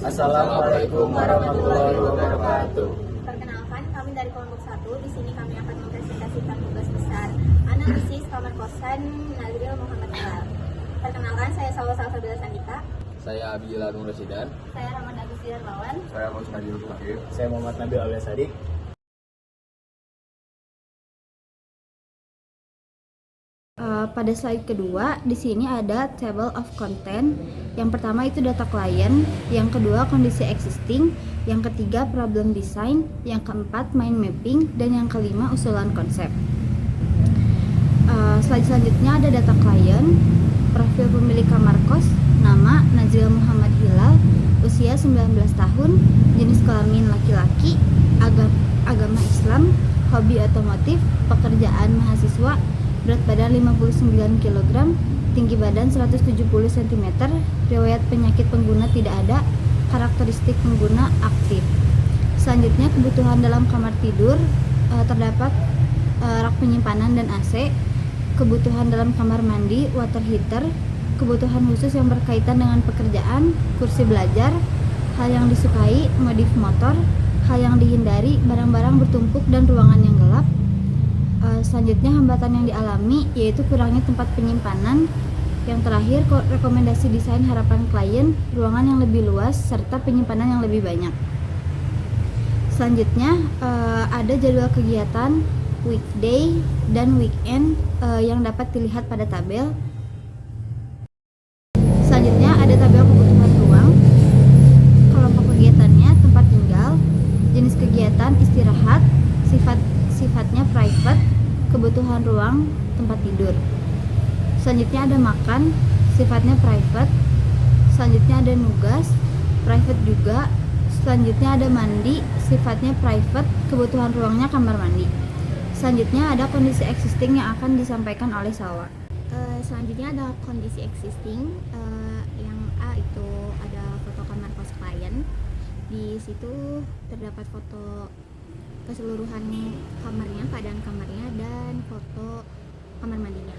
Assalamualaikum warahmatullahi wabarakatuh. Perkenalkan, kami dari kelompok 1. Di sini kami akan mempresentasikan tugas besar analisis kamar kosan Nazril Muhammad Hilal. Perkenalkan, saya Salwa Salsabila Sandika. Saya Abdillah Nur Rasidan. Saya Rahman Agus Darmawan. Saya Mas Nabil Fakir. Saya Muhammad Nabil alias Sadik. Pada slide kedua, di sini ada table of content. Yang pertama itu data klien, yang kedua kondisi existing, yang ketiga problem design, yang keempat mind mapping, dan yang kelima usulan konsep. Slide selanjutnya ada data klien, profil pemilik kamar kos, nama Nazril Muhammad Hilal, usia 19 tahun, jenis kelamin laki-laki, agama Islam, hobi otomotif, pekerjaan mahasiswa, berat badan 59 kg, tinggi badan 170 cm, riwayat penyakit pengguna tidak ada, karakteristik pengguna aktif. Selanjutnya kebutuhan dalam kamar tidur, terdapat rak penyimpanan dan AC, kebutuhan dalam kamar mandi, water heater, kebutuhan khusus yang berkaitan dengan pekerjaan, kursi belajar, hal yang disukai, modif motor, hal yang dihindari, barang-barang bertumpuk dan ruangan yang gelap. Selanjutnya hambatan yang dialami yaitu kurangnya tempat penyimpanan. Yang terakhir rekomendasi desain harapan klien, ruangan yang lebih luas serta penyimpanan yang lebih banyak. Selanjutnya ada jadwal kegiatan weekday dan weekend yang dapat dilihat pada tabel. Selanjutnya ada tabel kebutuhan ruang, kelompok kegiatannya, tempat tinggal, jenis kegiatan istirahat, sifatnya private, kebutuhan ruang, tempat tidur. Selanjutnya ada makan, sifatnya private. Selanjutnya ada nugas, private juga. Selanjutnya ada mandi, sifatnya private, kebutuhan ruangnya kamar mandi. Selanjutnya ada kondisi existing yang akan disampaikan oleh Salwa. Selanjutnya ada kondisi existing. Yang A itu ada foto kamar kos klien. Di situ terdapat foto keseluruhan kamarnya, keadaan kamarnya, dan foto kamar mandinya.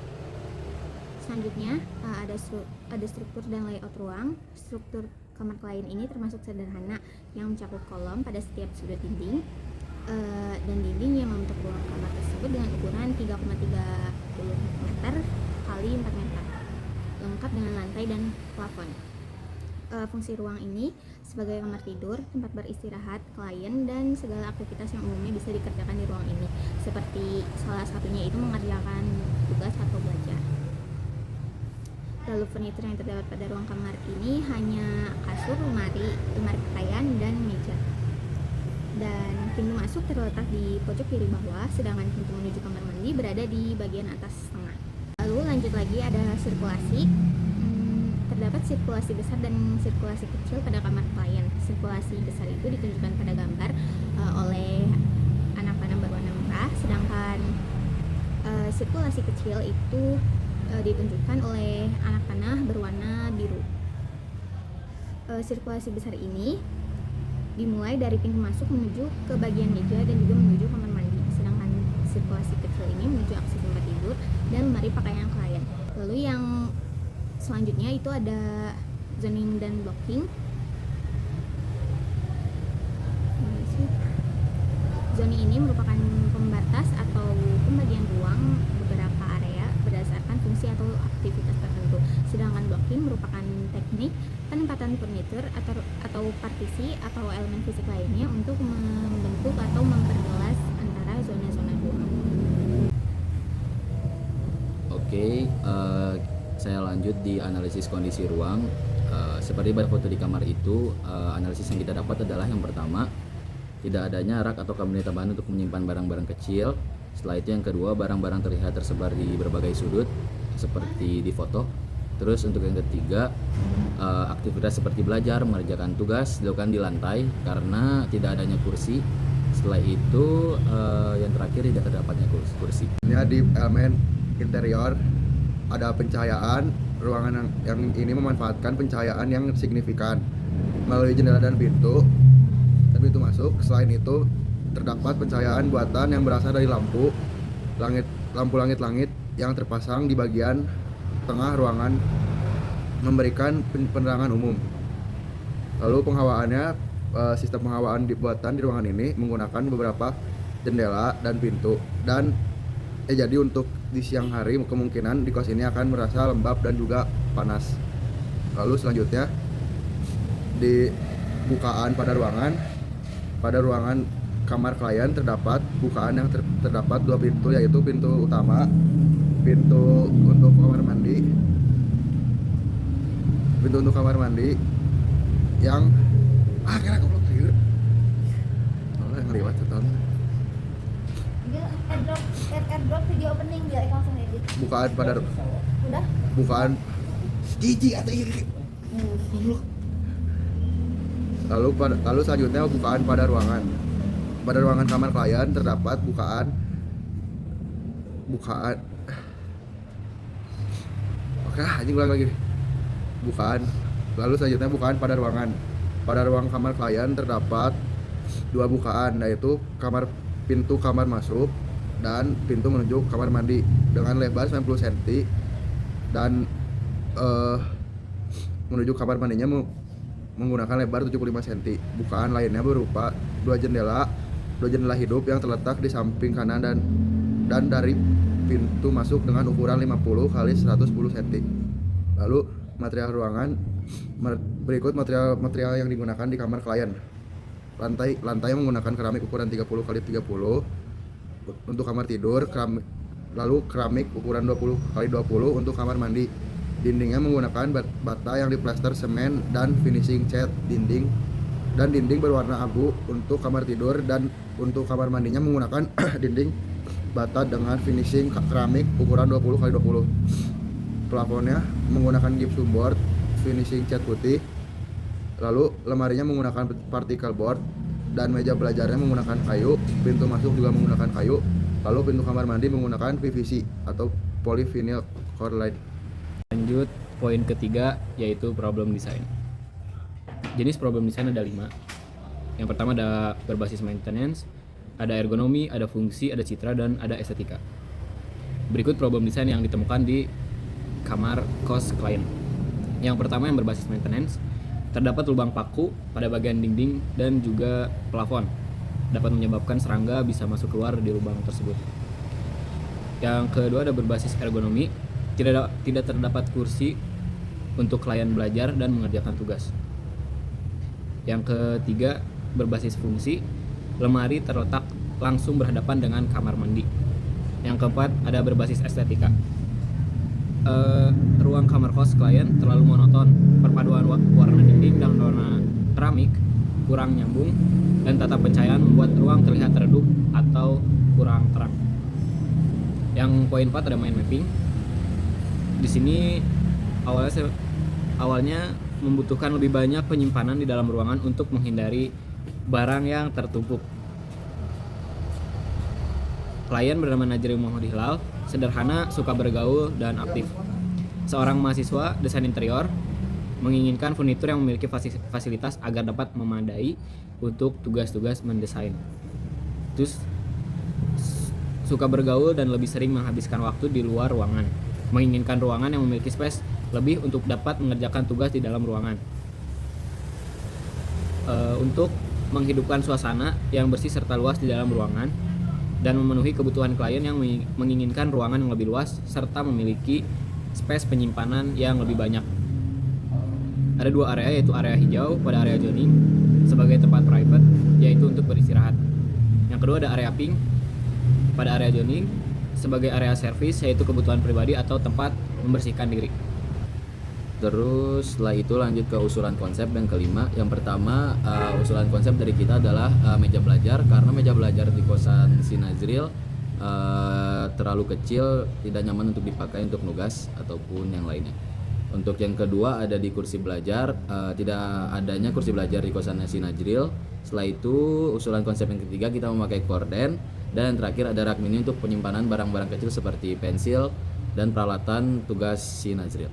Selanjutnya ada struktur dan layout ruang. Struktur kamar klien ini termasuk sederhana yang mencakup kolom pada setiap sudut dinding dan dinding yang membentuk ruang kamar tersebut dengan ukuran 3,30 meter kali 4 meter, lengkap dengan lantai dan plafon. Fungsi ruang ini sebagai kamar tidur, tempat beristirahat klien, dan segala aktivitas yang umumnya bisa dikerjakan di ruang ini, seperti salah satunya itu mengerjakan tugas atau belajar. Lalu furnitur yang terdapat pada ruang kamar ini hanya kasur, lemari pakaian, dan meja. Dan pintu masuk terletak di pojok kiri bawah, sedangkan pintu menuju kamar mandi berada di bagian atas tengah. Lalu lanjut lagi ada sirkulasi. Terdapat sirkulasi besar dan sirkulasi kecil pada kamar klien. Sirkulasi besar itu ditunjukkan pada gambar oleh anak panah berwarna merah, sedangkan sirkulasi kecil itu ditunjukkan oleh anak panah berwarna biru. Sirkulasi besar ini dimulai dari pintu masuk menuju ke bagian meja dan juga menuju kamar mandi, sedangkan sirkulasi kecil ini menuju akses tempat tidur dan lemari pakaian klien. Lalu yang selanjutnya itu ada zoning dan blocking. Zoning ini merupakan pembatas atau pembagian ruang beberapa area berdasarkan fungsi atau aktivitas tertentu. Sedangkan blocking merupakan teknik penempatan furnitur atau partisi atau elemen fisik lainnya untuk membentuk atau memperjelas antara zona-zona ruang. Oke, saya lanjut di analisis kondisi ruang. Seperti pada foto di kamar itu, analisis yang kita dapat adalah yang pertama, tidak adanya rak atau kabinet tambahan untuk menyimpan barang-barang kecil. Setelah itu yang kedua, barang-barang terlihat tersebar di berbagai sudut seperti di foto. Terus untuk yang ketiga, aktivitas seperti belajar, mengerjakan tugas dilakukan di lantai karena tidak adanya kursi. Setelah itu yang terakhir tidak terdapatnya kursi. Di elemen interior ada pencahayaan. Ruangan yang ini memanfaatkan pencahayaan yang signifikan melalui jendela dan pintu masuk. Selain itu terdapat pencahayaan buatan yang berasal dari lampu langit yang terpasang di bagian tengah ruangan memberikan penerangan umum. Lalu penghawaannya, sistem penghawaan dibuatan di ruangan ini menggunakan beberapa jendela dan pintu. Dan jadi untuk di siang hari kemungkinan di kos ini akan merasa lembab dan juga panas. Lalu selanjutnya di bukaan pada ruangan kamar klien terdapat bukaan yang terdapat 2 pintu, yaitu pintu utama, pintu untuk kamar mandi yang kira goblok lieur. Oh, yang lewat setahun. Dia airdrop video opening dia langsung edit. Bukaan jijik atau iri. Lalu selanjutnya bukaan pada ruangan. Pada ruangan kamar klien terdapat bukaan. Oke, anjing ulang lagi. Bukaan. Lalu selanjutnya bukaan pada ruangan. Pada ruang kamar klien terdapat 2 bukaan, yaitu pintu kamar masuk dan pintu menuju kamar mandi dengan lebar 90 cm dan menuju kamar mandinya menggunakan lebar 75 cm. Bukaan lainnya berupa 2 jendela hidup yang terletak di samping kanan dan dari pintu masuk dengan ukuran 50 x 110 cm. Lalu material ruangan, berikut material yang digunakan di kamar klien. Lantai menggunakan keramik ukuran 30 x 30 untuk kamar tidur, lalu keramik ukuran 20 x 20 untuk kamar mandi. Dindingnya menggunakan bata yang diplaster semen dan finishing cat dinding berwarna abu untuk kamar tidur, dan untuk kamar mandinya menggunakan dinding bata dengan finishing keramik ukuran 20 x 20. Plafonnya menggunakan gypsum board finishing cat putih. Lalu lemarinya menggunakan particle board dan meja belajarnya menggunakan kayu. Pintu masuk juga menggunakan kayu. Lalu pintu kamar mandi menggunakan PVC atau polyvinyl chloride. Lanjut poin ketiga, yaitu problem design. Jenis problem design ada 5. Yang pertama ada berbasis maintenance, ada ergonomi, ada fungsi, ada citra, dan ada estetika. Berikut problem design yang ditemukan di kamar kos klien. Yang pertama yang berbasis maintenance, terdapat lubang paku pada bagian dinding dan juga plafon, dapat menyebabkan serangga bisa masuk keluar di lubang tersebut. Yang kedua ada berbasis ergonomi, tidak terdapat kursi untuk klien belajar dan mengerjakan tugas. Yang ketiga berbasis fungsi, lemari terletak langsung berhadapan dengan kamar mandi. Yang keempat ada berbasis estetika. Ruang kamar kos klien terlalu monoton, perpaduan warna dinding dan warna keramik kurang nyambung, dan tata pencahayaan membuat ruang terlihat redup atau kurang terang. Yang poin 4 ada mind mapping. Di sini awalnya membutuhkan lebih banyak penyimpanan di dalam ruangan untuk menghindari barang yang tertumpuk. Klien bernama Najril Muhammad Hilal, sederhana, suka bergaul, dan aktif. Seorang mahasiswa desain interior menginginkan furnitur yang memiliki fasilitas agar dapat memadai untuk tugas-tugas mendesain. Terus suka bergaul dan lebih sering menghabiskan waktu di luar ruangan. Menginginkan ruangan yang memiliki space lebih untuk dapat mengerjakan tugas di dalam ruangan. Untuk menghidupkan suasana yang bersih serta luas di dalam ruangan, dan memenuhi kebutuhan klien yang menginginkan ruangan yang lebih luas serta memiliki space penyimpanan yang lebih banyak. Ada 2 area, yaitu area hijau pada area zoning sebagai tempat private, yaitu untuk beristirahat. Yang kedua ada area pink pada area zoning sebagai area service, yaitu kebutuhan pribadi atau tempat membersihkan diri. Terus setelah itu lanjut ke usulan konsep yang kelima. Yang pertama usulan konsep dari kita adalah meja belajar, karena meja belajar di kosan si Nazril terlalu kecil, tidak nyaman untuk dipakai untuk nugas ataupun yang lainnya. Untuk yang kedua ada di kursi belajar, tidak adanya kursi belajar di kosan si Nazril. Setelah itu usulan konsep yang ketiga kita memakai korden, dan yang terakhir ada rak mini untuk penyimpanan barang-barang kecil seperti pensil dan peralatan tugas si Nazril.